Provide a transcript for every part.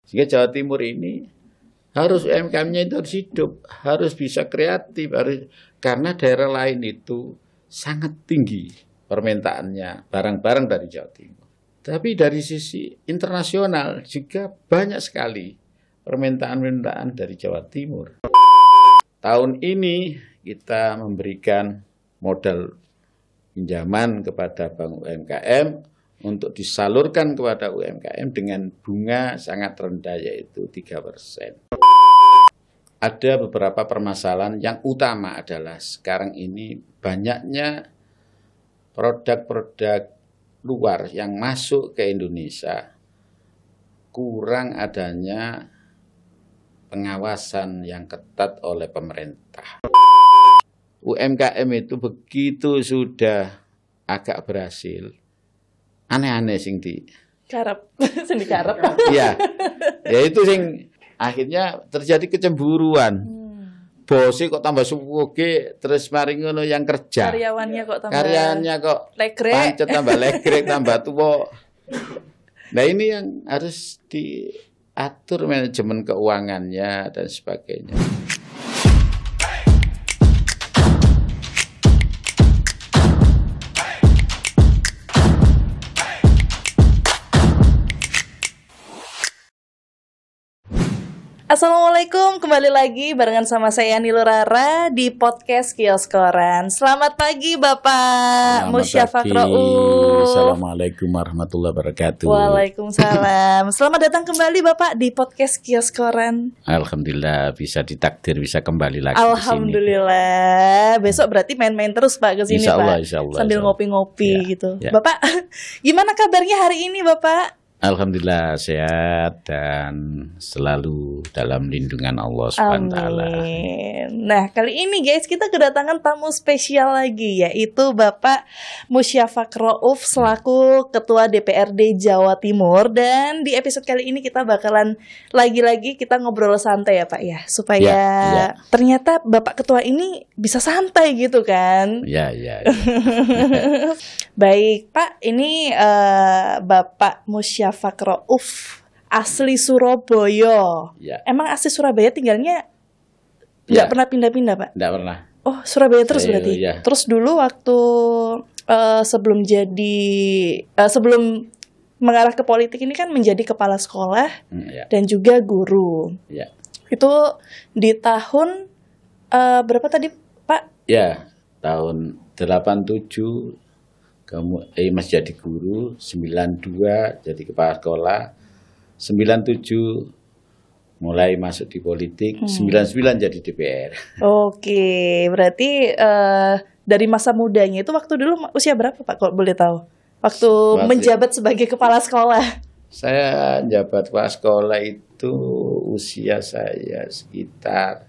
Sehingga Jawa Timur ini harus UMKM-nya itu harus hidup, harus bisa kreatif, karena daerah lain itu sangat tinggi permintaannya barang-barang dari Jawa Timur. Tapi dari sisi internasional juga banyak sekali permintaan-permintaan dari Jawa Timur. Tahun ini kita memberikan modal pinjaman kepada Bank UMKM untuk disalurkan kepada UMKM dengan bunga sangat rendah, yaitu 3%. Ada beberapa permasalahan yang utama adalah sekarang ini banyaknya produk-produk luar yang masuk ke Indonesia, kurang adanya pengawasan yang ketat oleh pemerintah. UMKM itu begitu sudah agak berhasil, aneh-aneh sing di karep, sing dikarep. Iya. Ya itu sing akhirnya terjadi kecemburuan. Bosnya kok tambah suwoge, terus mari ngono yang kerja. Karyawannya kok legrek. Pancet tambah legrek, tambah tua. Nah ini yang harus diatur manajemen keuangannya dan sebagainya. Assalamualaikum, kembali lagi barengan sama saya Nilo Rara di podcast Kios Koran. Selamat pagi Bapak Musyafaq Rauf. Assalamualaikum warahmatullahi wabarakatuh. Waalaikumsalam. Selamat datang kembali Bapak di podcast Kios Koran. Alhamdulillah bisa ditakdir bisa kembali lagi. Alhamdulillah. Besok berarti main-main terus Pak ke sini Pak. Insya Allah, sambil ngopi-ngopi ya, gitu. Ya. Bapak, gimana kabarnya hari ini Bapak? Alhamdulillah sehat dan selalu dalam lindungan Allah SWT. Amin. Nah, kali ini guys kita kedatangan tamu spesial lagi, yaitu Bapak Musyafaq Rauf selaku Ketua DPRD Jawa Timur. Dan di episode kali ini kita bakalan lagi-lagi kita ngobrol santai ya Pak ya, supaya ternyata Bapak Ketua ini bisa santai gitu kan. Ya. Baik Pak, ini Bapak Musyafaq Rauf asli Surabaya. Ya. Emang asli Surabaya tinggalnya nggak pernah pindah-pindah Pak? Nggak pernah. Oh Surabaya terus berarti. Ya. Terus dulu waktu sebelum mengarah ke politik ini kan menjadi kepala sekolah dan juga guru. Ya. Itu di tahun berapa tadi Pak? Ya, tahun 87 masih jadi guru, 92 jadi kepala sekolah, 97 mulai masuk di politik, 99 jadi DPR. Oke, berarti dari masa mudanya itu waktu dulu usia berapa Pak kalau boleh tahu? Waktu menjabat sebagai kepala sekolah. Saya menjabat kepala sekolah itu usia saya sekitar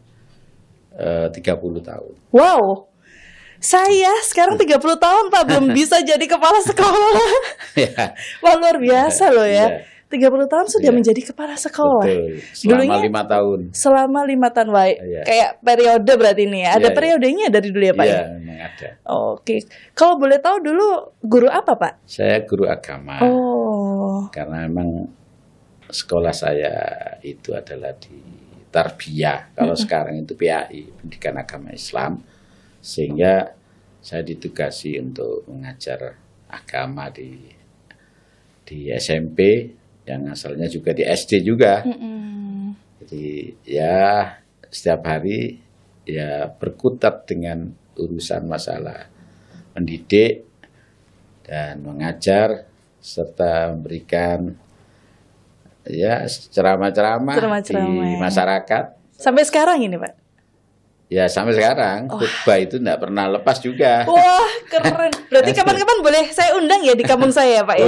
30 tahun. Wow. Saya sekarang 30 tahun Pak belum bisa jadi kepala sekolah. Ya. Wah luar biasa loh ya. 30 tahun sudah menjadi kepala sekolah. Betul. Selama 5 tahun. Selama 5 tahun baik. Kayak periode berarti ini ya. Ada periodenya dari dulu ya Pak? Iya, memang ada. Oke. Kalau boleh tahu dulu guru apa Pak? Saya guru agama. Oh. Karena memang sekolah saya itu adalah di Tarbiyah. Kalau sekarang itu PAI, Pendidikan Agama Islam. Sehingga saya ditugasi untuk mengajar agama di SMP yang asalnya juga di SD juga. Jadi ya setiap hari ya berkutat dengan urusan masalah mendidik dan mengajar serta memberikan ya ceramah-ceramah di masyarakat. Sampai sekarang ini Pak? Ya sampai sekarang khutbah itu tidak pernah lepas juga. Wah keren. Berarti kapan-kapan boleh saya undang ya di kampung saya ya Pak ya?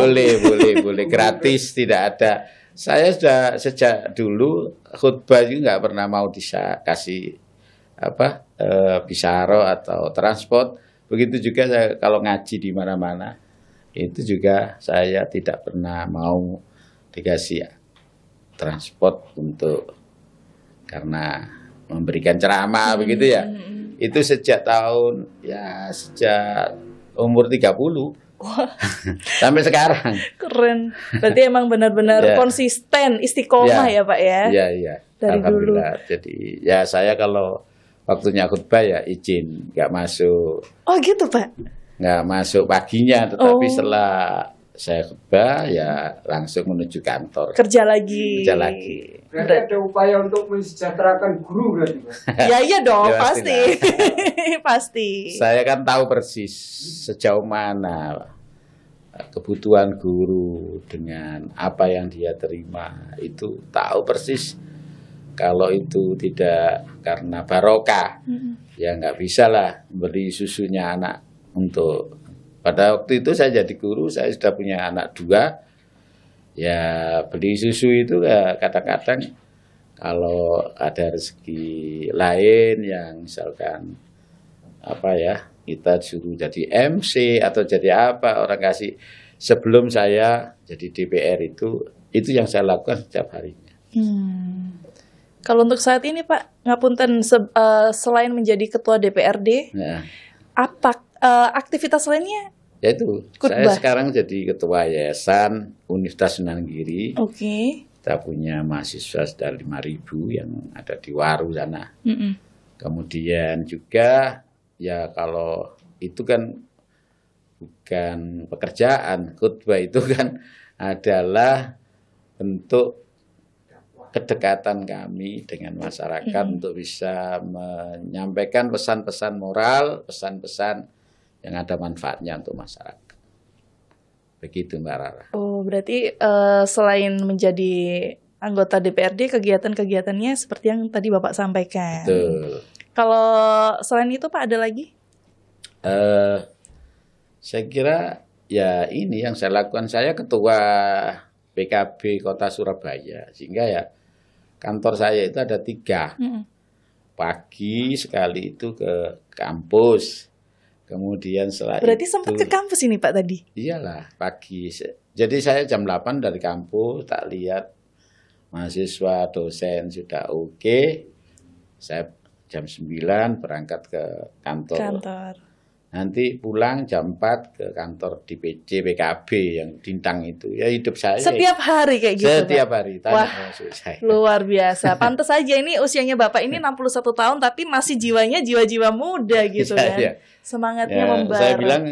Boleh gratis, tidak ada. Saya sudah sejak dulu khutbah juga nggak pernah mau dikasih bisyaro atau transport. Begitu juga saya kalau ngaji di mana-mana itu juga saya tidak pernah mau dikasih transport untuk karena memberikan ceramah begitu ya. Itu sejak umur 30. Sampai sekarang. Keren. Berarti emang benar-benar Ya. konsisten, istiqomah ya Pak ya. Iya, iya. Dari Alhamdulillah. Jadi ya saya kalau waktunya khutbah ya izin, nggak masuk, Oh gitu Pak. nggak masuk paginya, tetapi Oh. setelah saya khutbah ya langsung menuju kantor. Kerja lagi. Kerja lagi. Berarti ada upaya untuk mensejahterakan guru berarti, Pak. Ya iya dong, Ya, pasti. Pasti. Saya kan tahu persis sejauh mana kebutuhan guru dengan apa yang dia terima, itu tahu persis. Kalau itu tidak karena barokah, ya nggak bisa lah beli susunya anak untuk. Pada waktu itu saya jadi guru, saya sudah punya anak 2. Ya beli susu itu ya kadang-kadang kalau ada rezeki lain yang misalkan apa ya, kita suruh jadi MC atau jadi apa, orang kasih. Sebelum saya jadi DPR itu yang saya lakukan setiap harinya. Kalau untuk saat ini Pak, ngapunten selain menjadi ketua DPRD, Nah, apa aktivitas lainnya? yaitu saya Khutbah. sekarang jadi ketua yayasan Universitas Sunan Giri. Oke. Kita punya mahasiswa sekitar 5.000 yang ada di Waru sana. Kemudian juga ya kalau itu kan bukan pekerjaan, khutbah itu kan adalah bentuk kedekatan kami dengan masyarakat untuk bisa menyampaikan pesan-pesan moral, pesan-pesan yang ada manfaatnya untuk masyarakat. Begitu Mbak Rara. Oh, berarti selain menjadi anggota DPRD, kegiatan-kegiatannya seperti yang tadi Bapak sampaikan. Betul. Kalau selain itu Pak ada lagi? Saya kira ya ini yang saya lakukan. Saya ketua PKB Kota Surabaya, sehingga ya kantor saya itu ada 3. Pagi sekali itu ke kampus, kemudian setelah Berarti itu, sempat ke kampus ini Pak tadi? iyalah pagi. Jadi saya jam 8 dari kampus, tak lihat mahasiswa dosen sudah oke, saya jam 9 berangkat ke kantor. Nanti pulang jam 4 ke kantor DPC PKB yang Dintang itu. Ya hidup saya. Setiap hari kayak gitu Setiap Pak? hari. Tanya Wah, maksud saya. luar biasa. Pantes aja ini usianya Bapak ini 61 tahun tapi masih jiwanya jiwa-jiwa muda gitu Iya, kan. iya. Semangatnya Ya, membara. saya bilang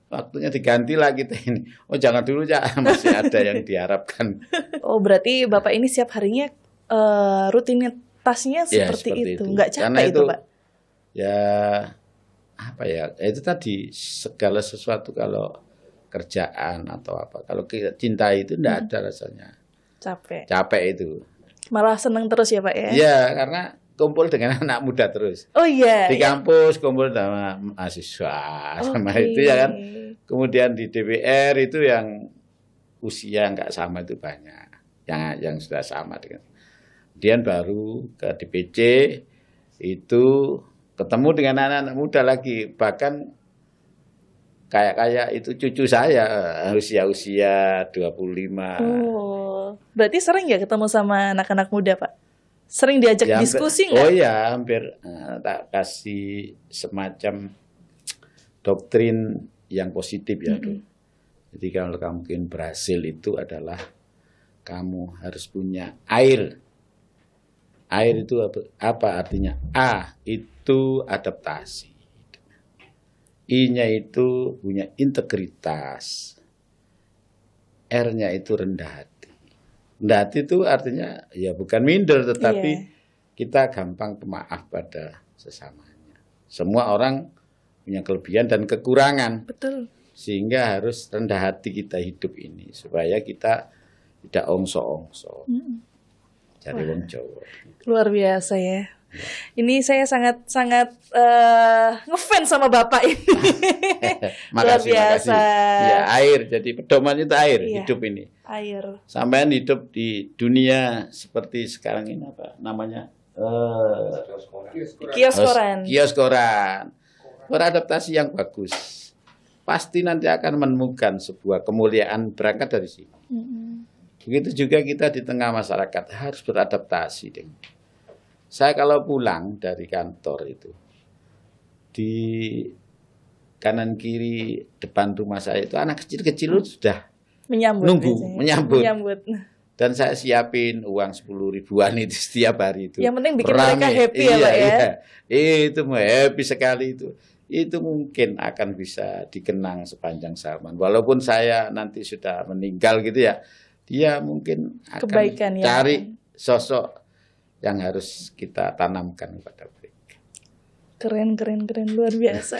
waktunya diganti lah kita ini. Oh jangan dulu ya, masih ada yang diharapkan. Oh, berarti Bapak ini setiap harinya rutinitasnya Ya, seperti itu. itu. Nggak Karena capek itu Pak? Ya apa ya, itu tadi segala sesuatu kalau kerjaan atau apa, kalau kita cinta itu tidak ada rasanya capek itu. Malah seneng terus ya Pak ya? Iya, karena kumpul dengan anak muda terus. Oh iya. Di kampus kumpul sama mahasiswa, sama itu ya kan. Kemudian di DPR itu yang usia nggak sama itu banyak, yang sudah sama dengan. Kemudian baru ke DPC itu ketemu dengan anak-anak muda lagi, bahkan kayak itu cucu saya usia 25. Oh, berarti sering ya ketemu sama anak-anak muda Pak? Sering diajak Ya, diskusi nggak? Oh ya, hampir tak kasih semacam doktrin yang positif ya. Jadi kalau kamu ingin berhasil itu adalah kamu harus punya air. Air itu apa artinya? A itu adaptasi. I-nya itu punya integritas. R-nya itu rendah hati. Rendah hati itu artinya ya bukan minder, tetapi kita gampang pemaaf pada sesamanya. Semua orang punya kelebihan dan kekurangan. Betul. Sehingga harus rendah hati kita hidup ini supaya kita tidak ongso-ongso. Cari wong Jawa. Luar biasa ya. Ini saya sangat ngefans sama Bapak ini. Luar biasa. Makasih. Ya, air. Jadi pedoman itu air, Iya. hidup ini. Air. Sampai hidup di dunia seperti sekarang ini apa namanya? Kios koran. Kios koran. Beradaptasi yang bagus. Pasti nanti akan menemukan sebuah kemuliaan berangkat dari sini. Begitu juga kita di tengah masyarakat harus beradaptasi. Saya kalau pulang dari kantor itu, di kanan kiri depan rumah saya itu anak kecil-kecil sudah Menyambut. nunggu, biasanya. menyambut. Menyambut. Dan saya siapin uang 10 ribuan itu setiap hari itu. Yang penting bikin mereka happy ya, Pak ya. Iya. Itu happy sekali itu. Itu mungkin akan bisa dikenang sepanjang zaman. Walaupun saya nanti sudah meninggal gitu ya, dia mungkin akan Kebaikan ya. cari sosok yang harus kita tanamkan kepada mereka. Keren luar biasa.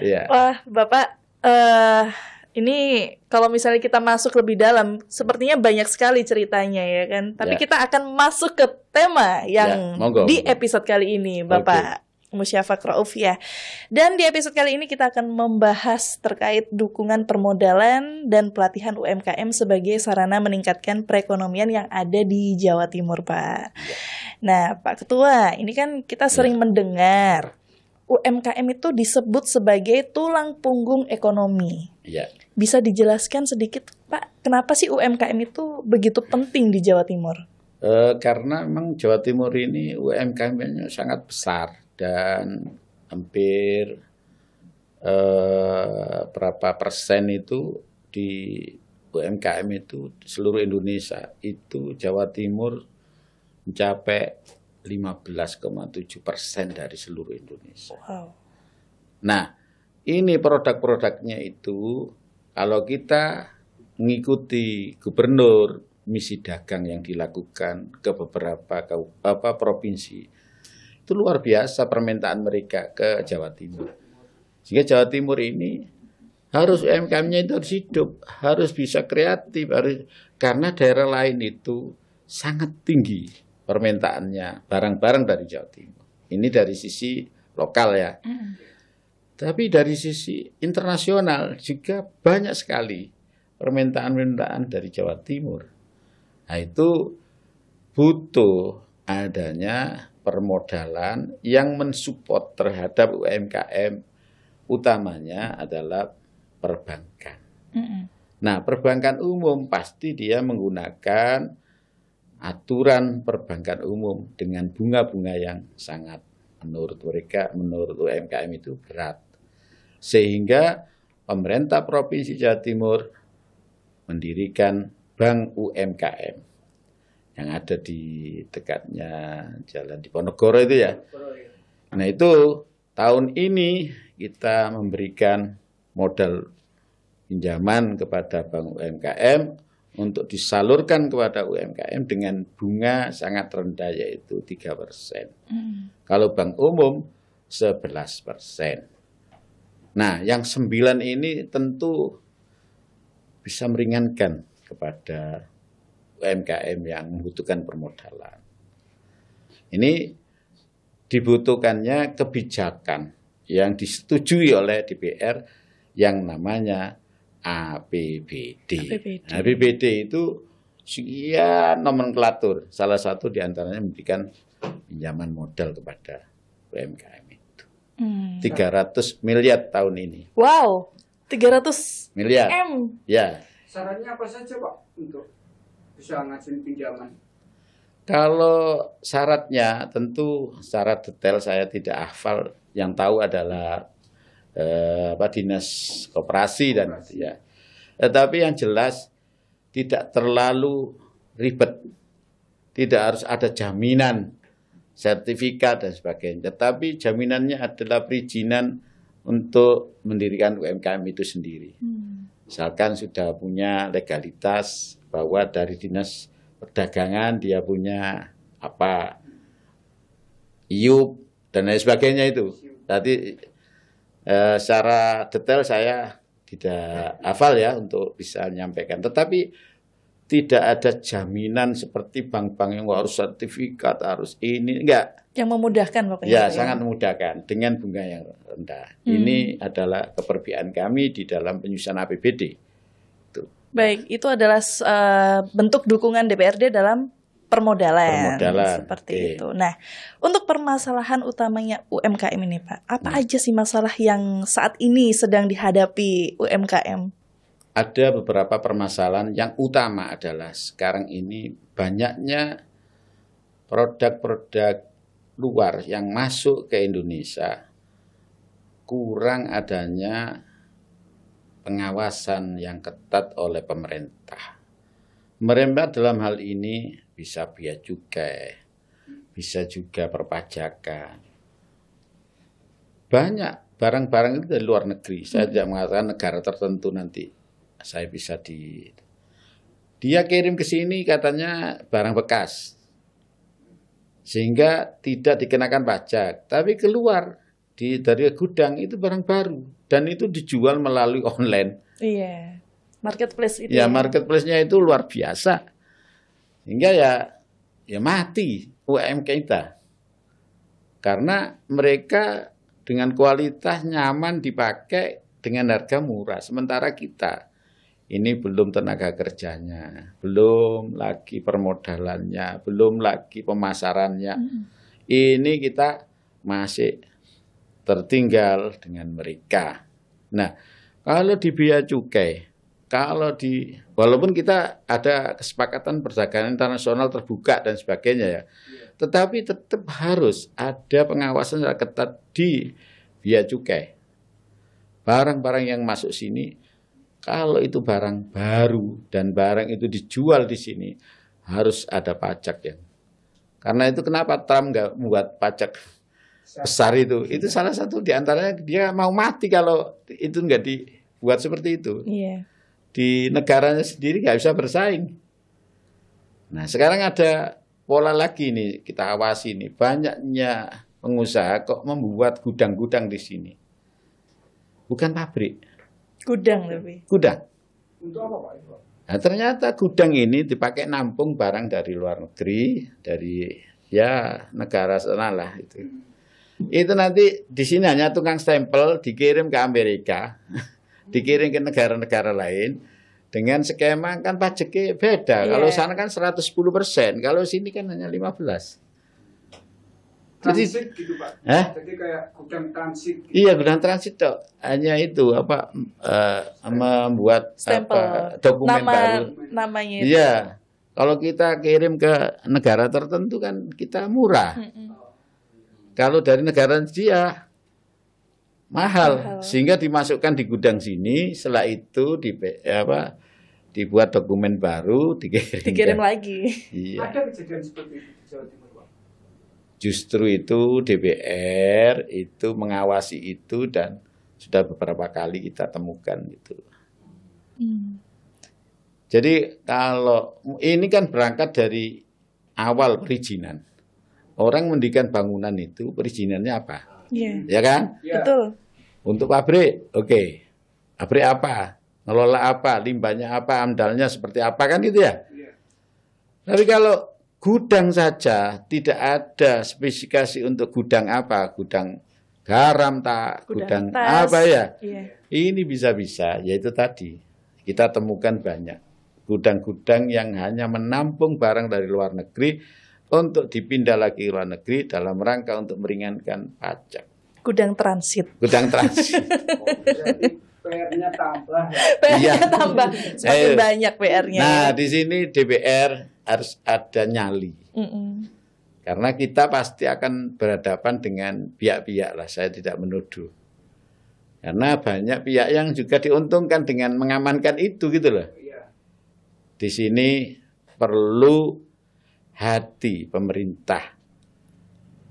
Iya. Wah, Bapak, ini kalau misalnya kita masuk lebih dalam, sepertinya banyak sekali ceritanya ya kan. Tapi Ya. kita akan masuk ke tema yang monggo, di monggo. episode kali ini, Bapak Musyafaq Rauf ya. Dan di episode kali ini kita akan membahas terkait dukungan permodalan dan pelatihan UMKM sebagai sarana meningkatkan perekonomian yang ada di Jawa Timur, Pak. Nah, Pak Ketua, ini kan kita sering mendengar UMKM itu disebut sebagai tulang punggung ekonomi. Iya. Bisa dijelaskan sedikit, Pak, kenapa sih UMKM itu begitu penting di Jawa Timur? Karena memang Jawa Timur ini UMKM-nya sangat besar dan hampir berapa persen itu di UMKM itu di seluruh Indonesia itu Jawa Timur mencapai 15,7% dari seluruh Indonesia. Wow. Nah, ini produk-produknya itu kalau kita mengikuti gubernur misi dagang yang dilakukan ke beberapa provinsi, itu luar biasa permintaan mereka ke Jawa Timur. Sehingga Jawa Timur ini harus UMKM-nya itu harus hidup, harus bisa kreatif, karena daerah lain itu sangat tinggi permintaannya barang-barang dari Jawa Timur. Ini dari sisi lokal ya. Tapi dari sisi internasional juga banyak sekali permintaan-permintaan dari Jawa Timur. Nah, itu butuh adanya permodalan yang mensupport terhadap UMKM, utamanya adalah perbankan. Nah, perbankan umum pasti dia menggunakan aturan perbankan umum dengan bunga-bunga yang sangat menurut mereka, menurut UMKM itu berat. Sehingga pemerintah Provinsi Jawa Timur mendirikan Bank UMKM yang ada di dekatnya Jalan Diponegoro itu ya. Nah, itu tahun ini kita memberikan modal pinjaman kepada Bank UMKM untuk disalurkan kepada UMKM dengan bunga sangat rendah yaitu 3%. Kalau bank umum 11%. Nah, yang 9 ini tentu bisa meringankan kepada UMKM yang membutuhkan permodalan. Ini dibutuhkannya kebijakan yang disetujui oleh DPR yang namanya APBD. APBD itu sekian nomenklatur. Salah satu diantaranya memberikan pinjaman modal kepada UMKM itu. 300 miliar tahun ini. Wow, 300 miliar. M. Ya. Syaratnya apa saja Pak untuk bisa ngajuin pinjaman? Kalau syaratnya tentu syarat detail saya tidak hafal. Yang tahu adalah dinas koperasi dan ya. Tetapi yang jelas tidak terlalu ribet. Tidak harus ada jaminan sertifikat dan sebagainya. Tetapi jaminannya adalah perizinan untuk mendirikan UMKM itu sendiri. Misalkan sudah punya legalitas bahwa dari dinas perdagangan dia punya apa IUP dan lain sebagainya itu. Tadi secara detail saya tidak hafal ya untuk bisa menyampaikan. Tetapi tidak ada jaminan seperti bank-bank yang harus sertifikat, harus ini, enggak. Yang memudahkan pokoknya. Ya, sangat memudahkan dengan bunga yang rendah. Ini adalah keperbiaan kami di dalam penyusunan APBD. Baik, itu adalah bentuk dukungan DPRD dalam permodalan. Seperti itu. Nah, untuk permasalahan utamanya UMKM ini, Pak, apa aja sih masalah yang saat ini sedang dihadapi UMKM? Ada beberapa permasalahan yang utama adalah sekarang ini banyaknya produk-produk luar yang masuk ke Indonesia kurang adanya pengawasan yang ketat oleh pemerintah. Pemerintah dalam hal ini bisa bea cukai, bisa juga perpajakan. Banyak barang-barang itu dari luar negeri. Saya tidak mengatakan negara tertentu nanti saya bisa dia kirim ke sini katanya barang bekas. Sehingga tidak dikenakan pajak, tapi keluar dari gudang itu barang baru dan itu dijual melalui online. Iya. Marketplace itu. Ya, marketplace-nya itu luar biasa. Hingga ya mati UMKM kita. Karena mereka dengan kualitas nyaman dipakai dengan harga murah. Sementara kita ini belum tenaga kerjanya, belum lagi permodalannya, belum lagi pemasarannya. Ini kita masih tertinggal dengan mereka. Nah, kalau di bea cukai, walaupun kita ada kesepakatan perdagangan internasional terbuka dan sebagainya ya, tetapi tetap harus ada pengawasan secara ketat di bea cukai. Barang-barang yang masuk sini, kalau itu barang baru dan barang itu dijual di sini, harus ada pajak ya. Karena itu kenapa Trump nggak membuat pajak besar itu? Itu salah satu di antaranya dia mau mati kalau itu nggak dibuat seperti itu. Iya. Di negaranya sendiri nggak bisa bersaing. Nah, sekarang ada pola lagi nih, kita awasi nih, banyaknya pengusaha kok membuat gudang-gudang di sini. Bukan pabrik. Gudang lebih. Gudang. Untuk apa Pak? Nah, ternyata gudang ini dipakai nampung barang dari luar negeri, dari ya negara sana lah itu. Itu nanti di sini hanya tukang stempel, dikirim ke Amerika, dikirim ke negara-negara lain dengan skema kan pajaknya beda. Kalau sana kan 110%, kalau sini kan hanya 15%. Transit gitu Pak. Jadi kayak gudang transit. Gitu. Iya, gudang transit toh. Hanya itu membuat stempel, dokumen baru. Namanya itu. Iya. Kalau kita kirim ke negara tertentu kan kita murah. Kalau dari negara dia mahal, sehingga dimasukkan di gudang sini, setelah itu dibuat dokumen baru, dikirim lagi. Iya. Ada kejadian seperti itu di Jawa Timur, Pak? Justru itu DPR itu mengawasi itu dan sudah beberapa kali kita temukan gitu. Jadi kalau ini kan berangkat dari awal perizinan. Orang mendirikan bangunan itu perizinannya apa? Iya. Ya kan? Ya. Betul. Untuk pabrik, oke. Pabrik apa? Ngelola apa? Limbahnya apa? Amdalnya seperti apa kan gitu ya? Iya. Tapi kalau gudang saja tidak ada spesifikasi untuk gudang apa? Gudang garam tak? Gudang tas. apa ya? Iya. Ini bisa-bisa, yaitu tadi. Kita temukan banyak. Gudang-gudang yang hanya menampung barang dari luar negeri untuk dipindah lagi ke luar negeri dalam rangka untuk meringankan pajak. Gudang transit. Gudang transit. Berarti PR-nya tambah ya. PR-nya tambah. Semakin banyak PR-nya. Nah, di sini DPR harus ada nyali. Karena kita pasti akan berhadapan dengan pihak-pihak lah. Saya tidak menuduh. Karena banyak pihak yang juga diuntungkan dengan mengamankan itu gitu loh. Di sini perlu hati pemerintah.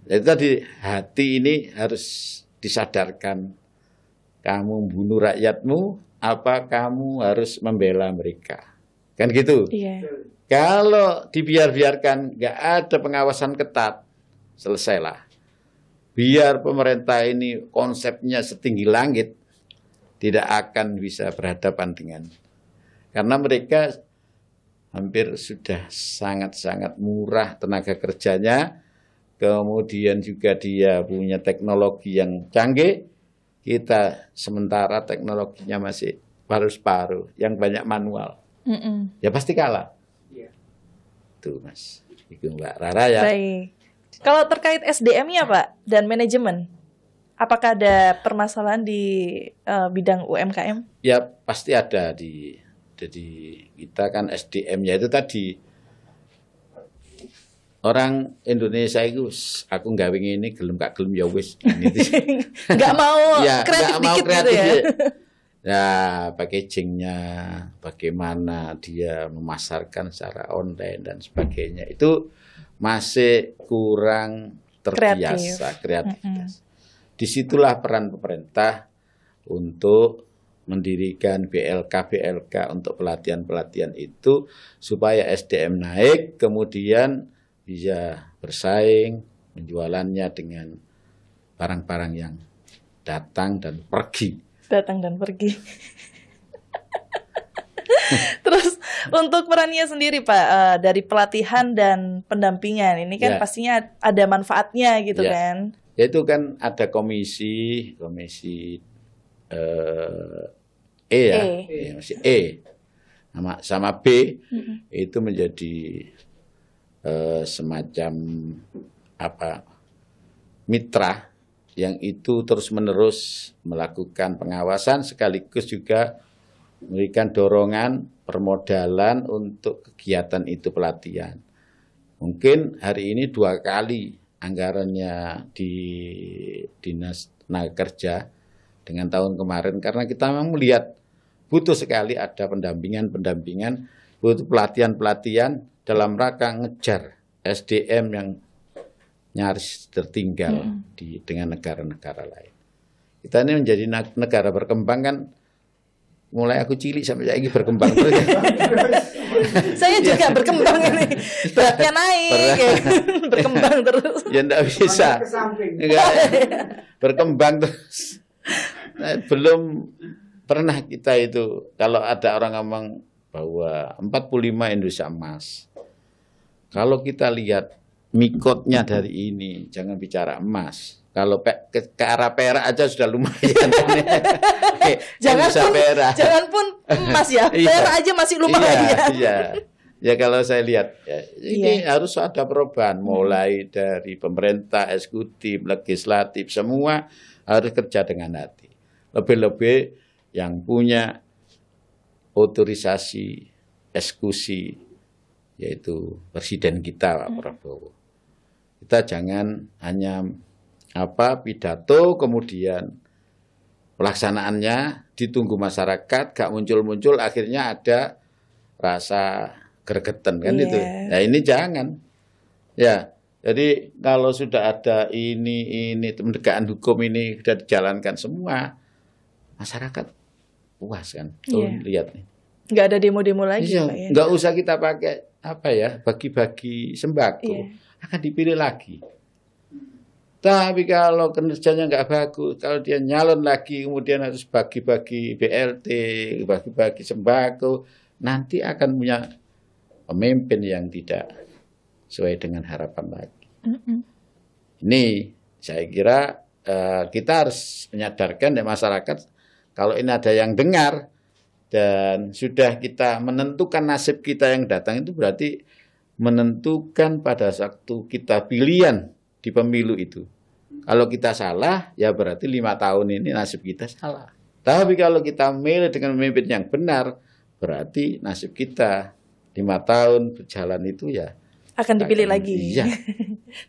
Jadi tadi hati ini harus disadarkan. Kamu membunuh rakyatmu, apa kamu harus membela mereka? Kan gitu. Iya. Kalau dibiarkan, nggak ada pengawasan ketat, selesailah. Biar pemerintah ini konsepnya setinggi langit, tidak akan bisa berhadapan dengan. Karena mereka hampir sudah sangat-sangat murah tenaga kerjanya, kemudian juga dia punya teknologi yang canggih, kita sementara teknologinya masih paruh-paruh, yang banyak manual. Ya pasti kalah. Tuh Mas, itu Mbak Rara ya. Baik. Kalau terkait SDM-nya Pak dan manajemen, apakah ada permasalahan di bidang UMKM? Ya pasti ada jadi kita kan SDM-nya itu tadi orang Indonesia itu aku gawe ini gelem gak gelem ya wis ini. Nggak mau Ya, kreatif nggak mau dikit kreatif gitu ya. Ya, packagingnya, bagaimana dia memasarkan secara online dan sebagainya itu masih kurang terbiasa kreativitas. Disitulah peran pemerintah untuk mendirikan BLK untuk pelatihan-pelatihan itu supaya SDM naik, kemudian bisa bersaing penjualannya dengan barang-barang yang datang dan pergi. Datang dan pergi. Terus untuk perannya sendiri Pak, dari pelatihan dan pendampingan ini kan Ya. pastinya ada manfaatnya gitu Ya. kan. Yaitu kan ada komisi E ya, E. Ya, masih E sama B itu menjadi semacam mitra yang itu terus-menerus melakukan pengawasan sekaligus juga memberikan dorongan permodalan untuk kegiatan itu pelatihan. Mungkin hari ini 2 kali anggarannya di Dinas Tenaga Kerja dengan tahun kemarin karena kita memang melihat butuh sekali ada pendampingan, butuh pelatihan dalam rangka ngejar SDM yang nyaris tertinggal dengan negara-negara lain. Kita ini menjadi negara berkembang kan, mulai aku cilik sampai lagi berkembang terus. Saya juga berkembang ini, beratnya naik, ya. Berkembang terus. Ya enggak bisa. Ke samping. Enggak, berkembang terus. Nah, belum pernah kita itu kalau ada orang ngomong bahwa 45 Indonesia emas. Kalau kita lihat mikotnya dari ini, jangan bicara emas. Kalau ke arah perak aja sudah lumayan. Jangan pun emas ya, perak aja masih lumayan. Iya. Ya kalau saya lihat ya, ini harus ada perubahan mulai dari pemerintah, eksekutif, legislatif, semua harus kerja dengan hati. Lebih-lebih yang punya otorisasi eksekusi yaitu presiden kita Pak Prabowo. Kita jangan hanya pidato kemudian pelaksanaannya ditunggu masyarakat gak muncul-muncul akhirnya ada rasa gregetan kan itu. Nah ini jangan. Ya, jadi kalau sudah ada ini penegakan hukum ini sudah dijalankan semua masyarakat puas kan. Tuh lihat nih. Nggak ada demo-demo lagi Iya, Pak ya. nggak usah kita pakai bagi-bagi sembako, akan dipilih lagi. Tapi kalau kinerjanya nggak bagus, kalau dia nyalon lagi kemudian harus bagi-bagi BLT, bagi-bagi sembako, nanti akan punya pemimpin yang tidak sesuai dengan harapan lagi. Ini saya kira kita harus menyadarkan dari masyarakat kalau ini ada yang dengar dan sudah kita menentukan nasib kita yang datang itu berarti menentukan pada waktu kita pilihan di pemilu itu. Kalau kita salah ya berarti 5 tahun ini nasib kita salah. Tapi kalau kita milih dengan pemimpin yang benar berarti nasib kita 5 tahun berjalan itu ya akan dipilih lagi. Iya.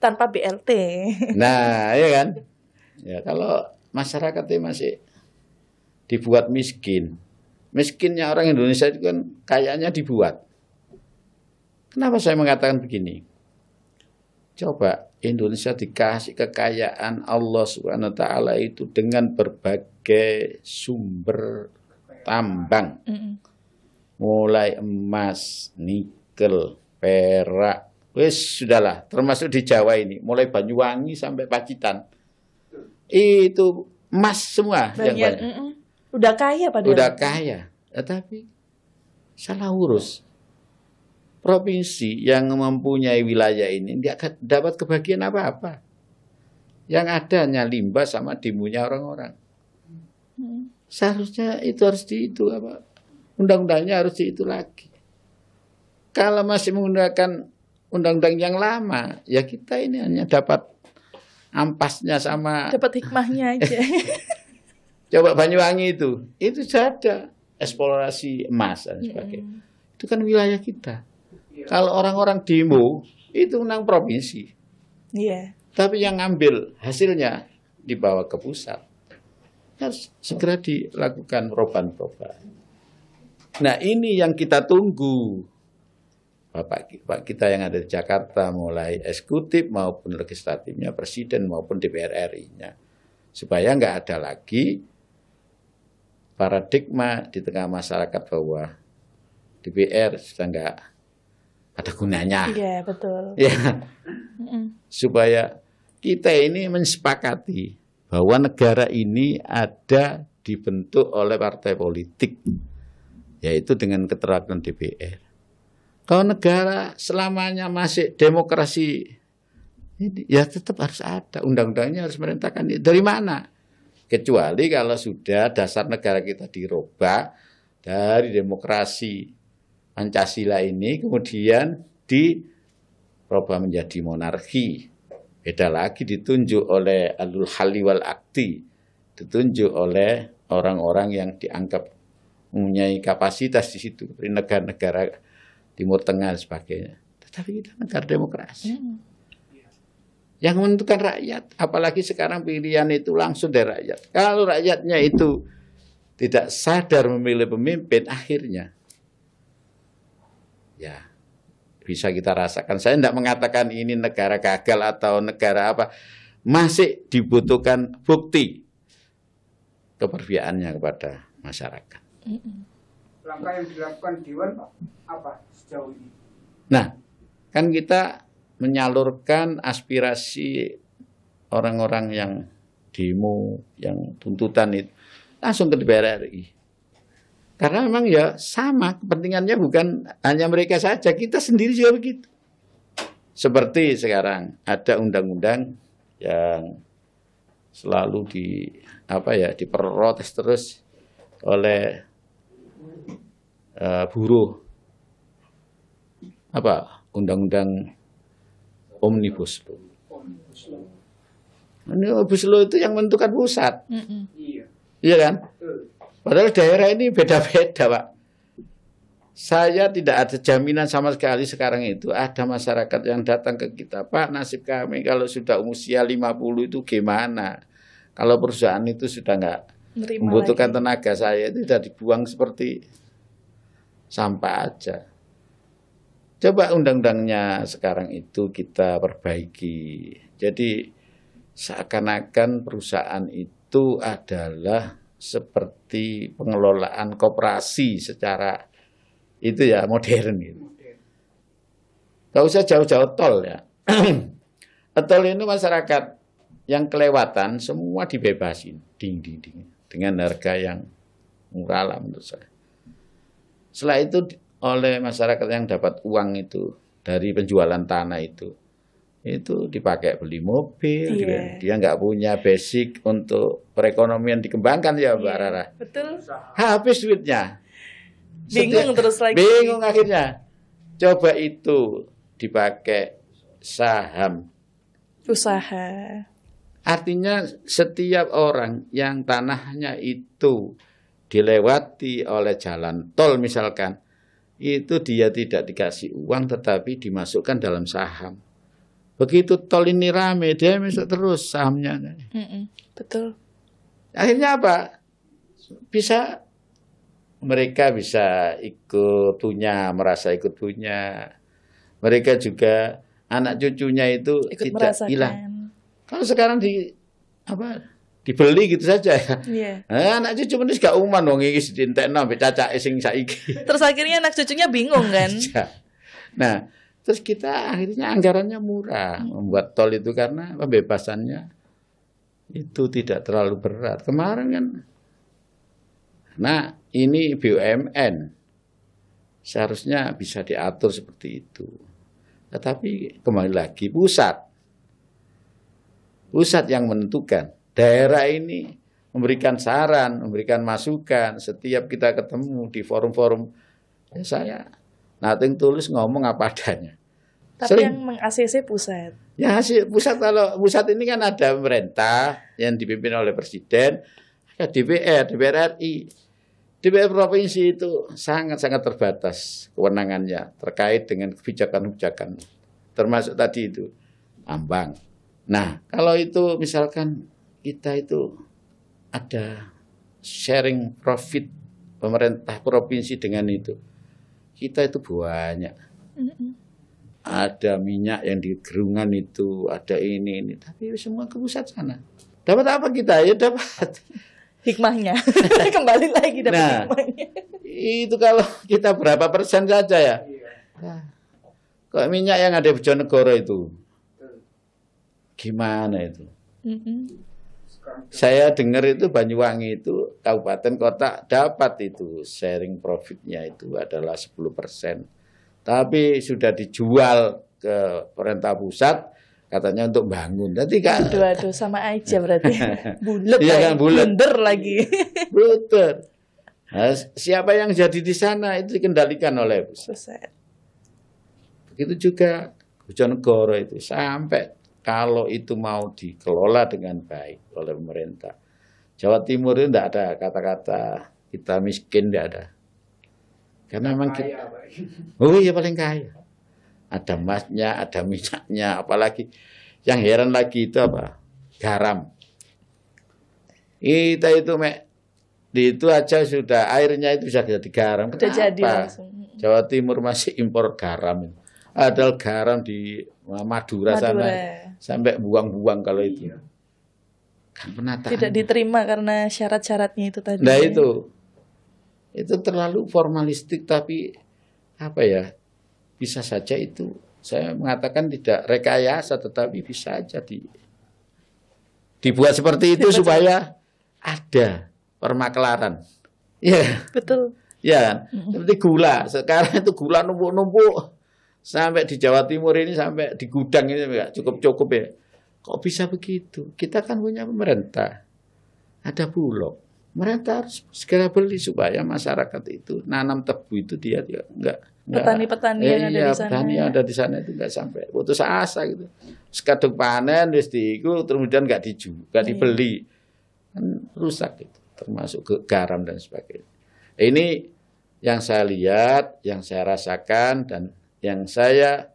Tanpa BLT. Nah, ya kan? Ya kalau masyarakat ini masih dibuat miskin. Miskinnya orang Indonesia itu kan kayaknya dibuat. Kenapa saya mengatakan begini? Coba Indonesia dikasih kekayaan Allah Subhanahu wa taala itu dengan berbagai sumber tambang. Mulai emas, nikel, perak, wis sudahlah, termasuk di Jawa ini, mulai Banyuwangi sampai Pacitan. Itu emas semua yang banyak. Udah kaya padahal. Udah kaya, tetapi salah urus. Provinsi yang mempunyai wilayah ini tidak dapat kebagian apa-apa. Yang ada hanya limbah sama demonya orang-orang. Seharusnya itu harus undang-undangnya harus itu lagi. Kalau masih menggunakan undang-undang yang lama, ya kita ini hanya dapat ampasnya sama. Dapat hikmahnya aja. Coba Banyuwangi itu sudah ada eksplorasi emas dan sebagainya. Itu kan wilayah kita. Kalau orang-orang demo itu undang provinsi. Iya. Tapi yang ngambil hasilnya dibawa ke pusat. Harus segera dilakukan perubahan-perubahan. Nah ini yang kita tunggu. Bapak kita yang ada di Jakarta, mulai eksekutif maupun legislatifnya, presiden maupun DPR RI-nya. Supaya nggak ada lagi paradigma di tengah masyarakat bahwa DPR sudah nggak ada gunanya. Iya, betul. Ya, supaya kita ini mensepakati bahwa negara ini ada dibentuk oleh partai politik, yaitu dengan keterwakilan DPR. Kalau negara selamanya masih demokrasi, ya tetap harus ada. Undang-undangnya harus merintahkan. Dari mana? Kecuali kalau sudah dasar negara kita dirubah dari demokrasi Pancasila ini, kemudian dirubah menjadi monarki. Beda lagi ditunjuk oleh alul hali wal akti. Ditunjuk oleh orang-orang yang dianggap mempunyai kapasitas di situ. Seperti negara-negara Timur Tengah dan sebagainya. Tetapi kita negara demokrasi. Yang menentukan rakyat. Apalagi sekarang pilihan itu langsung dari rakyat. Kalau rakyatnya itu tidak sadar memilih pemimpin, akhirnya ya bisa kita rasakan. Saya tidak mengatakan ini negara gagal atau negara apa. Masih dibutuhkan bukti keperpihakannya kepada masyarakat. Langkah yang dilakukan Dewan Pak, apa sejauh ini? Nah, kan kita menyalurkan aspirasi orang-orang yang demo, yang tuntutan itu langsung ke DPR RI. Karena memang ya sama, kepentingannya bukan hanya mereka saja, kita sendiri juga begitu. Seperti sekarang ada undang-undang yang selalu diprotes terus oleh buruh, undang-undang Omnibus Law. Omnibus Law itu yang menentukan pusat. Iya kan? Padahal daerah ini beda-beda, Pak. Saya tidak ada jaminan sama sekali sekarang itu ada masyarakat yang datang ke kita, Pak, nasib kami kalau sudah usia 50 itu gimana? Kalau perusahaan itu sudah nggak membutuhkan tenaga saya, itu sudah dibuang seperti sampah aja. Coba undang-undangnya sekarang itu kita perbaiki. Jadi seakan-akan perusahaan itu adalah seperti pengelolaan koperasi secara itu ya modern gitu. Gak usah jauh-jauh tol ya. Tol ini masyarakat yang kelewatan semua dibebasin, ding dengan harga yang murah lah menurut saya. Setelah itu oleh masyarakat yang dapat uang itu dari penjualan tanah itu dipakai beli mobil, dia nggak punya basic untuk perekonomian dikembangkan ya Mbak Rara. Betul. Habis duitnya. Bingung terus lagi. Bingung akhirnya. Coba itu dipakai saham. Usaha. Artinya setiap orang yang tanahnya itu dilewati oleh jalan tol misalkan, itu dia tidak dikasih uang tetapi dimasukkan dalam saham. Begitu tol ini rame, dia masuk terus sahamnya. Betul. Akhirnya apa? Mereka bisa ikut punya, merasa ikut punya. Mereka juga anak cucunya itu ikut tidak merasakan. hilang. Kalau sekarang dibeli gitu saja ya. Anak cucu menis gak uman wong iki dientekno mbek cacake sing saiki. Terus akhirnya anak cucunya bingung kan? Nah, terus kita akhirnya anggarannya murah membuat tol itu karena pembebasannya itu tidak terlalu berat. Kemarin kan, nah ini BUMN seharusnya bisa diatur seperti itu. Tetapi kembali lagi pusat yang menentukan. Daerah ini memberikan saran, memberikan masukan. Setiap kita ketemu di forum-forum, ya saya nothing tulus ngomong apa adanya. Tapi yang meng-ACC pusat. Ya pusat, kalau pusat ini kan ada pemerintah yang dipimpin oleh presiden, ada DPR RI. DPR provinsi itu sangat-sangat terbatas kewenangannya terkait dengan kebijakan-kebijakan termasuk tadi itu ambang. Nah, kalau itu misalkan kita itu ada sharing profit pemerintah provinsi dengan itu, kita itu banyak. Ada minyak yang di gerungan itu, ada ini, tapi semua ke pusat sana. Dapat apa kita? Ya dapat hikmahnya. Kembali lagi dapat Nah, hikmahnya. itu kalau kita berapa persen saja ya. Nah, kok minyak yang ada di Bojonegoro itu, gimana itu? Saya dengar itu Banyuwangi itu kabupaten kota dapat itu sharing profitnya itu adalah 10%. Tapi sudah dijual ke pemerintah pusat katanya untuk bangun. Jadi kan Aduh, sama aja berarti. Bulet Iya kan, bulet. blunder lagi. betul. Nah, siapa yang jadi di sana itu dikendalikan oleh pusat. Buset. Begitu juga Bojonegoro itu sampai kalau itu mau dikelola dengan baik oleh pemerintah. Jawa Timur itu tidak ada kata-kata kita miskin, tidak ada. Karena memang kita, oh iya paling kaya. Ada emasnya, ada minyaknya, apalagi yang heran lagi itu apa? Garam. Kita itu itu aja sudah airnya itu sudah jadi garam. Udah jadi Kenapa langsung. Jawa Timur masih impor garam? Ada garam di Madura sana sampai buang-buang kalau itu. Kan penataan. Tidak diterima karena syarat-syaratnya itu tadi. Nah itu terlalu formalistik, tapi apa ya, bisa saja itu saya mengatakan tidak rekayasa, tetapi bisa saja dibuat seperti itu supaya ada permaklaran. Ya, Betul. ya, seperti gula. Sekarang itu gula numpuk-numpuk sampai di Jawa Timur ini, sampai di gudang ini nggak cukup-cukup ya. Kok bisa begitu? Kita kan punya pemerintah, ada Bulog. Pemerintah harus segera beli supaya masyarakat itu nanam tebu itu dia nggak Petani-petani yang ada di sana. petani yang ada di sana itu nggak sampai putus asa gitu. Sekadung panen wis diiku kemudian nggak dibeli, kan rusak itu, termasuk ke garam dan sebagainya. Ini yang saya lihat, yang saya rasakan dan yang saya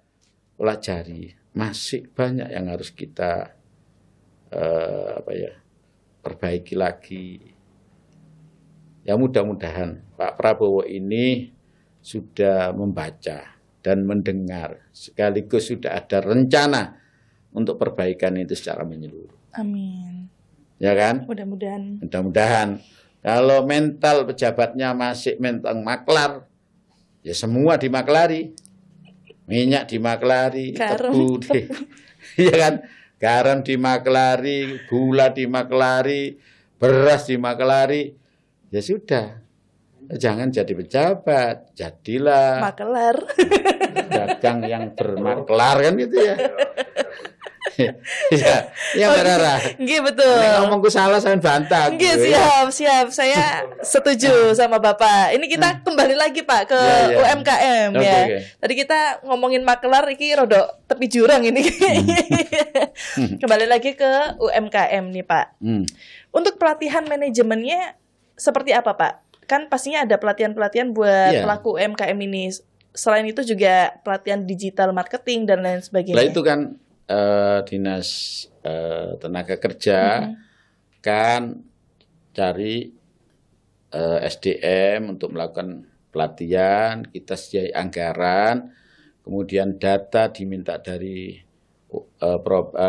pelajari, masih banyak yang harus kita perbaiki lagi. Ya mudah-mudahan Pak Prabowo ini sudah membaca dan mendengar, sekaligus sudah ada rencana untuk perbaikan itu secara menyeluruh. Amin. Ya kan? Mudah-mudahan. Mudah-mudahan. Kalau mental pejabatnya masih mental maklar, ya semua dimaklari. Minyak dimaklari, Garam. tebu ya kan? Garam dimaklari, gula dimaklari, beras dimaklari. Ya sudah, jangan jadi pejabat, jadilah Makelar. dagang yang bermaklar kan gitu ya. Ya Mbak Rara. Nggih betul. Nek ngomongku salah saya bantah. Nggih, siap. Saya setuju sama Bapak. Ini kita kembali lagi Pak ke Ya. UMKM Oke, ya. oke. Tadi kita ngomongin makelar iki rodok tepi jurang ini. Kembali lagi ke UMKM nih Pak. Untuk pelatihan manajemennya seperti apa Pak? Kan pastinya ada pelatihan-pelatihan buat Iya. pelaku UMKM ini. Selain itu juga pelatihan digital marketing dan lain sebagainya. Lah itu kan dinas tenaga kerja kan cari SDM untuk melakukan pelatihan, kita sediai anggaran, kemudian data diminta dari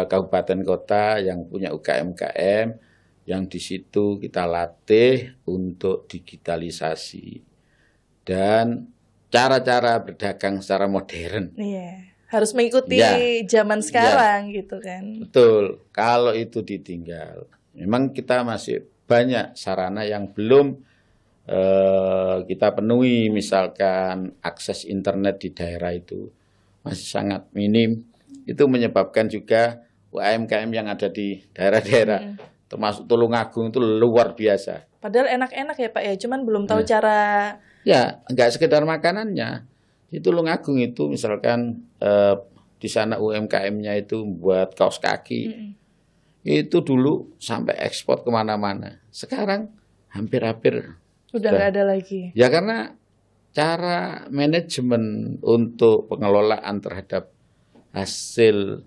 kabupaten kota yang punya UKM-UKM, yang di situ kita latih untuk digitalisasi dan cara-cara berdagang secara modern. Iya. Harus mengikuti Ya. zaman sekarang gitu kan. Betul, kalau itu ditinggal. Memang kita masih banyak sarana yang belum kita penuhi, misalkan akses internet di daerah itu masih sangat minim. Itu menyebabkan juga UMKM yang ada di daerah-daerah, termasuk Tulungagung itu luar biasa. Padahal enak-enak ya Pak ya, cuman belum tahu cara. Ya, enggak sekedar makanannya. Di Tulungagung itu misalkan di sana UMKM-nya itu buat kaos kaki. Itu dulu sampai ekspor kemana-mana. Sekarang hampir-hampir Udah nggak ada lagi. ya karena cara manajemen untuk pengelolaan terhadap hasil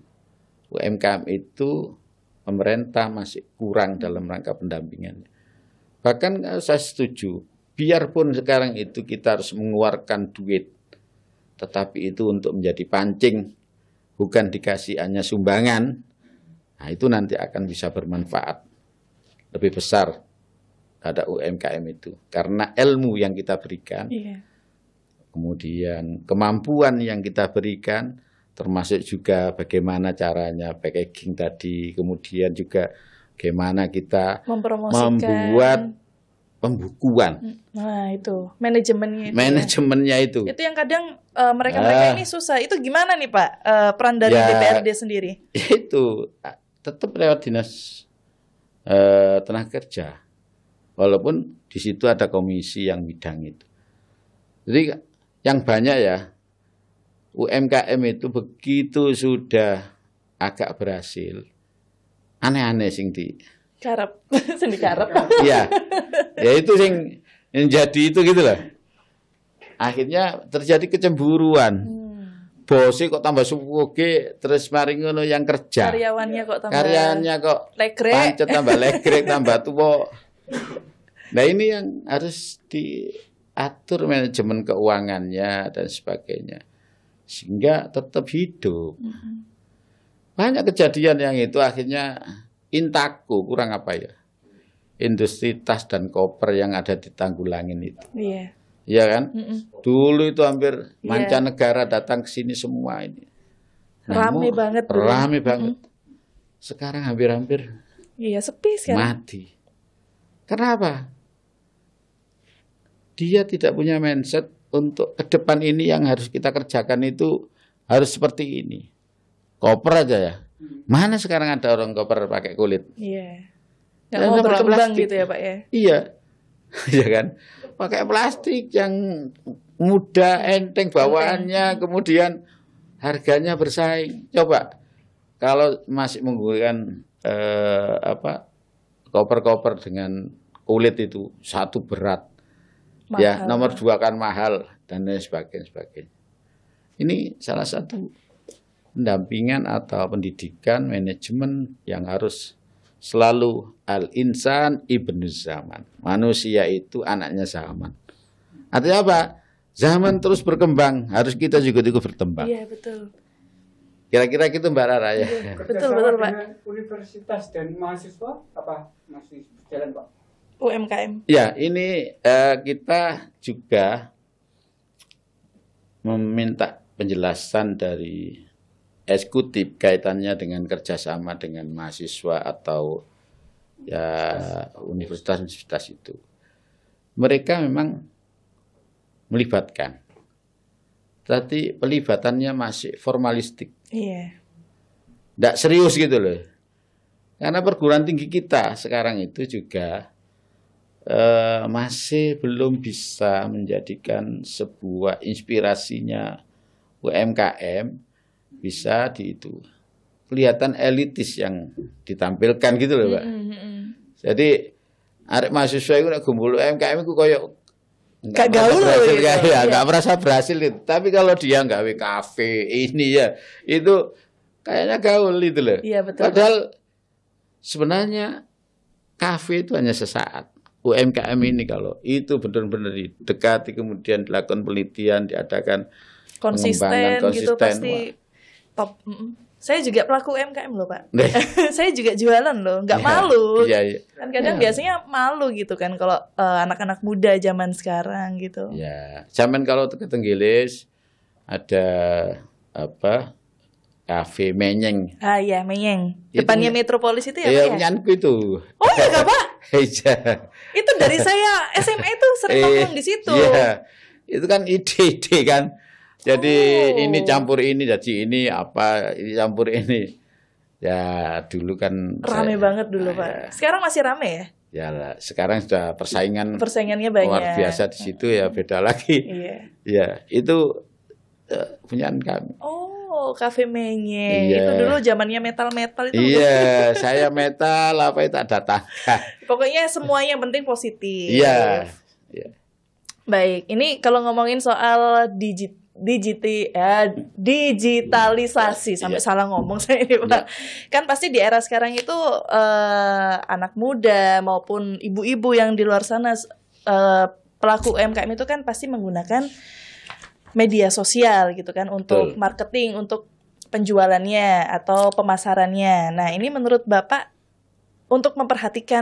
UMKM itu pemerintah masih kurang dalam rangka pendampingan. Bahkan saya setuju, biarpun sekarang itu kita harus mengeluarkan duit, tetapi itu untuk menjadi pancing, bukan dikasih hanya sumbangan. Nah, itu nanti akan bisa bermanfaat lebih besar pada UMKM itu. Karena ilmu yang kita berikan, kemudian kemampuan yang kita berikan, termasuk juga bagaimana caranya packaging tadi, kemudian juga bagaimana kita membuat pembukuan. Nah, itu manajemennya. Manajemennya itu. Itu yang kadang mereka-mereka ini susah. Itu gimana nih Pak, peran dari DPRD sendiri? Itu tetap lewat dinas tenaga kerja. Walaupun di situ ada komisi yang bidang itu. Jadi yang banyak ya, UMKM itu begitu sudah agak berhasil, aneh-aneh sing di karep, sing dikarep. Iya, ya itu sing yang jadi itu gitu loh. Akhirnya terjadi kecemburuan. Bosnya kok tambah suwoge, terus mari ngono yang kerja. Karyawannya kok legrek. Pancet tambah legrek, tambah tua. Nah ini yang harus diatur manajemen keuangannya dan sebagainya. Sehingga tetap hidup. Banyak kejadian yang itu akhirnya Intaku kurang apa ya? Industri tas dan koper yang ada di Tanggulangin itu. Iya. Iya kan? Dulu itu hampir mancanegara datang ke sini semua ini. Rame banget. Rame banget. Sekarang hampir-hampir sepi sekarang. Mati. Kenapa? Dia tidak punya mindset untuk ke depan ini yang harus kita kerjakan itu harus seperti ini. Koper aja ya. Mana sekarang ada orang koper pakai kulit? Iya. Nggak mau berkembang gitu ya Pak ya? Iya. Iya kan? Pakai plastik yang mudah, enteng bawaannya, kemudian harganya bersaing. Coba kalau masih menggunakan koper-koper dengan kulit itu satu berat. Mahal. Ya, nomor 2 kan mahal dan lain sebagainya. Ini salah satu pendampingan atau pendidikan manajemen yang harus selalu al-insan ibnu zaman. Manusia itu anaknya zaman. Artinya apa? Zaman terus berkembang, harus kita juga ikut berkembang. Iya, betul. Kira-kira gitu Mbak Rara ya. Betul Pak. Universitas dan mahasiswa apa masih berjalan Pak? UMKM. Ya, ini kita juga meminta penjelasan dari eksekutif kaitannya dengan kerjasama dengan mahasiswa atau ya universitas-universitas itu. Mereka memang melibatkan, tapi pelibatannya masih formalistik. Iya. Nggak serius gitu loh. Karena perguruan tinggi kita sekarang itu juga masih belum bisa menjadikan sebuah inspirasinya UMKM bisa itu kelihatan elitis yang ditampilkan gitu loh Pak. Jadi arek mahasiswa itu nek gumbul UMKM itu koyo enggak gaul gitu. Ya, enggak merasa berhasil itu. Tapi kalau dia gawe kafe ini ya, itu kayaknya gaul itu loh. Iya, betul. Padahal sebenarnya kafe itu hanya sesaat. UMKM ini kalau itu benar-benar didekati kemudian dilakukan penelitian, diadakan konsisten gitu pasti top. Saya juga pelaku UMKM loh Pak. Saya juga jualan loh, nggak malu. Iya. Kan kadang biasanya malu gitu kan kalau anak-anak muda zaman sekarang gitu. Ya, zaman kalau ke Tenggilis ada apa? Kafe Menyeng. Ah iya, Menyeng. Depannya Metropolis itu ya Pak ya? Iya, punyaanku itu. Oh enggak Pak? Iya. Itu dari saya SMA itu sering nongkrong di situ. Iya. Itu kan ide-ide kan. Jadi ini campur ini, jadi ini apa, ini campur ini. Ya dulu kan rame banget dulu Pak. Sekarang masih rame ya? Ya sekarang sudah persaingannya banyak. Luar biasa di situ ya beda lagi. Iya. Ya itu punyaan kami. Oh, Kafe Menyeng. Iya. Itu dulu zamannya metal-metal itu. Iya, saya metal apa itu tak datang. Pokoknya semuanya yang penting positif. Iya. Baik, ini kalau ngomongin soal digitalisasi sampai salah ngomong saya ini Pak. Kan pasti di era sekarang itu anak muda maupun ibu-ibu yang di luar sana pelaku UMKM itu kan pasti menggunakan media sosial gitu kan untuk marketing, untuk penjualannya atau pemasarannya. Nah, ini menurut Bapak untuk memperhatikan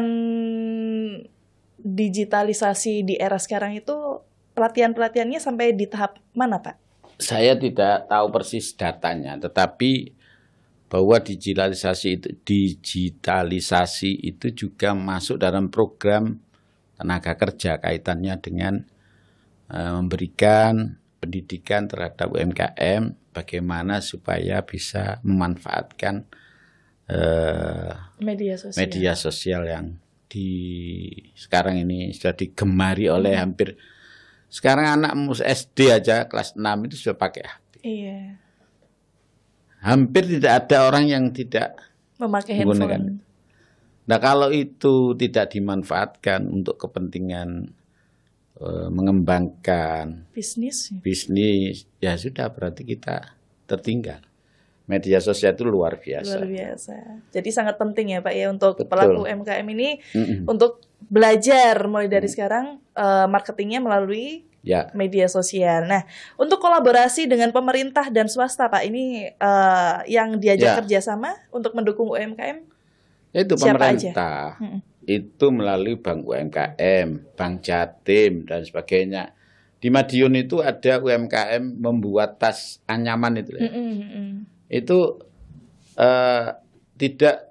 digitalisasi di era sekarang itu pelatihan-pelatihannya sampai di tahap mana, Pak? Saya tidak tahu persis datanya, tetapi bahwa digitalisasi itu juga masuk dalam program tenaga kerja kaitannya dengan memberikan pendidikan terhadap UMKM, bagaimana supaya bisa memanfaatkan media sosial yang sekarang ini sudah digemari oleh hampir, sekarang anak SD aja kelas 6 itu sudah pakai HP. Iya. Hampir tidak ada orang yang tidak memakai handphone. Nah, kalau itu tidak dimanfaatkan untuk kepentingan mengembangkan bisnis, ya sudah, berarti kita tertinggal. Media sosial itu luar biasa. Luar biasa. Jadi sangat penting ya Pak ya untuk pelaku UMKM ini untuk belajar mulai dari sekarang marketingnya melalui media sosial. Nah, untuk kolaborasi dengan pemerintah dan swasta Pak, ini yang diajak kerjasama untuk mendukung UMKM? Itu pemerintah. Itu melalui Bank UMKM, Bank Jatim dan sebagainya. Di Madiun itu ada UMKM membuat tas anyaman itu. Itu tidak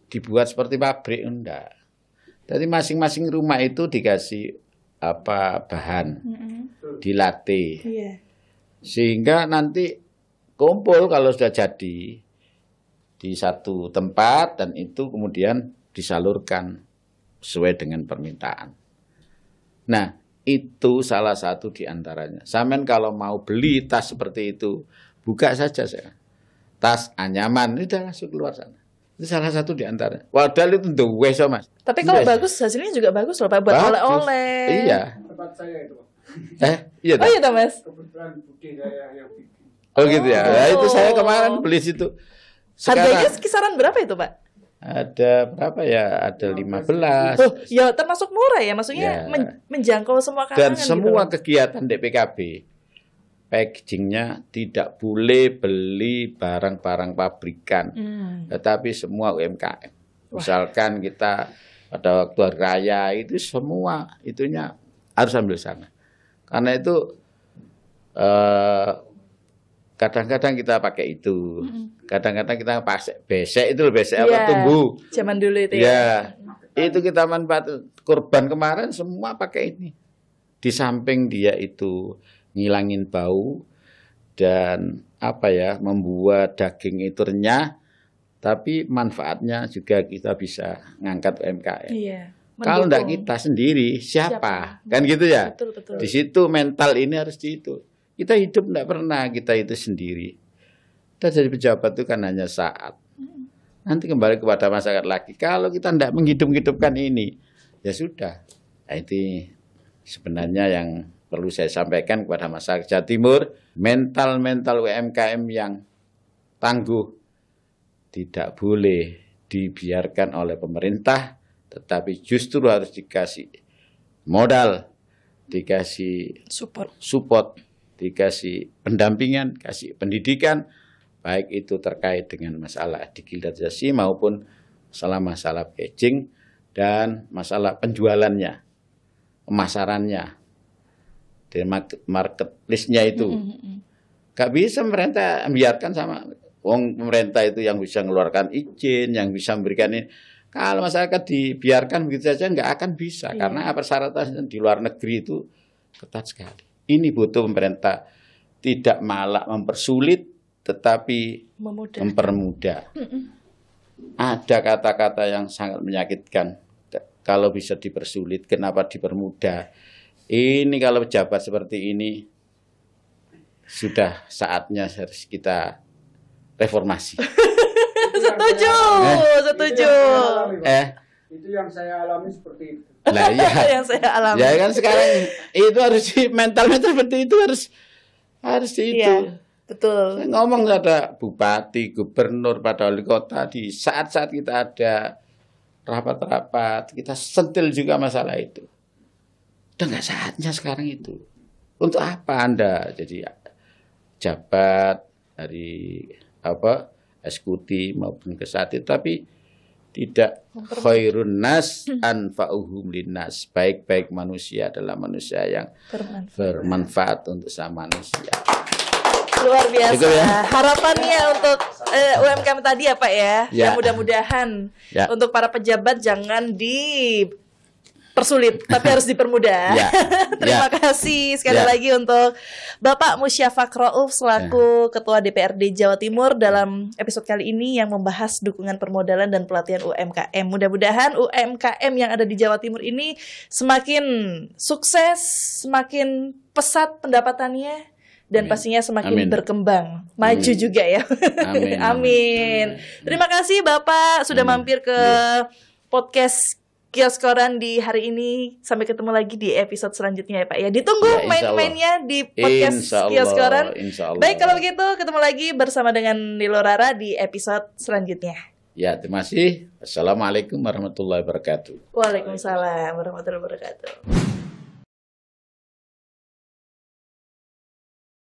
dibuat seperti pabrik, enggak. Jadi masing-masing rumah itu dikasih bahan, dilatih, sehingga nanti kumpul kalau sudah jadi di satu tempat dan itu kemudian disalurkan sesuai dengan permintaan. Nah, itu salah satu di antaranya. Sampean kalau mau beli tas seperti itu, buka saja saya. Tas anyaman, ini udah langsung keluar sana. Itu salah satu di antaranya. Padahal itu duwe so, Mas. Tapi kalau bagus, hasilnya juga bagus loh Pak, buat oleh-oleh. Iya. Tempat saya itu. Iya. Oh iya, Mas. Kebetulan Budi saya yang bikin. Oh gitu ya. Nah, itu saya kemarin beli situ. Harganya kisaran berapa itu, Pak? Ada berapa ya? Ada 15. Oh, ya termasuk murah ya, maksudnya menjangkau semua kalangan. Dan semua gitu. Kegiatan DPKB, packagingnya tidak boleh beli barang-barang pabrikan, tetapi semua UMKM. Misalkan kita pada waktu hari raya itu semua itunya harus ambil sana. Karena itu kadang-kadang kita pakai itu, kadang-kadang kita pakai besek itu, besek apa tumbuh. Zaman dulu itu ya. Itu kita manfaat. Kurban kemarin semua pakai ini. Di samping dia itu ngilangin bau dan membuat daging itu renyah, tapi manfaatnya juga kita bisa ngangkat UMKM. Iya. Kalau enggak kita sendiri, siapa? Kan gitu ya. Betul. Di situ mental ini harus di itu. Kita hidup enggak pernah kita itu sendiri. Kita jadi pejabat itu kan hanya saat. Nanti kembali kepada masyarakat lagi. Kalau kita enggak menghidup-hidupkan ini, ya sudah. Nah, itu sebenarnya yang perlu saya sampaikan kepada masyarakat Jawa Timur, mental UMKM yang tangguh tidak boleh dibiarkan oleh pemerintah, tetapi justru harus dikasih modal, dikasih support, dikasih pendampingan, kasih pendidikan, baik itu terkait dengan masalah digitalisasi maupun masalah packaging dan masalah penjualannya, pemasarannya. Dari marketplace-nya itu. Gak bisa pemerintah biarkan sama pemerintah itu yang bisa mengeluarkan izin, yang bisa memberikan ini. Kalau masyarakat dibiarkan begitu saja nggak akan bisa. Karena persyaratan di luar negeri itu ketat sekali. Ini butuh pemerintah tidak malah mempersulit, tetapi mempermudah. Ada kata-kata yang sangat menyakitkan. Kalau bisa dipersulit, kenapa dipermudah? Ini kalau pejabat seperti ini sudah saatnya harus kita reformasi. Setuju. Itu yang saya alami seperti itu. Lah iya. Yang saya alami. Ya kan sekarang itu harus mental seperti itu Harus itu. Iya, betul. Saya ngomong ada bupati, gubernur, pada wali kota di saat-saat kita ada rapat-rapat, kita sentil juga masalah itu. Udah nggak saatnya sekarang itu. Untuk apa Anda jadi jabat dari eksekutif maupun kesatid, tapi tidak khairun nas anfa'uhum linnas. Baik-baik manusia adalah manusia yang bermanfaat untuk sama manusia. Luar biasa. Gitu ya. Harapannya untuk UMKM tadi ya Pak ya. Ya. Dan mudah-mudahan Ya. untuk para pejabat jangan dipersulit, tapi harus dipermudah. Ya. Terima kasih sekali Ya. lagi untuk Bapak Musyafaq Rauf selaku Ketua DPRD Jawa Timur dalam episode kali ini yang membahas dukungan permodalan dan pelatihan UMKM. Mudah-mudahan UMKM yang ada di Jawa Timur ini semakin sukses, semakin pesat pendapatannya, dan Amin. pastinya semakin Amin. berkembang, maju Amin. juga ya. Amin. Amin. Terima kasih Bapak sudah Amin. mampir ke podcast Kios Koran di hari ini. Sampai ketemu lagi di episode selanjutnya ya Pak ya. Ditunggu Ya, insya main-mainnya di podcast Insya Allah, Kios Koran. insya Allah. Baik, kalau begitu ketemu lagi bersama dengan Nilo Rara di episode selanjutnya. Ya, terima kasih. Assalamualaikum warahmatullahi wabarakatuh. Waalaikumsalam warahmatullahi wabarakatuh.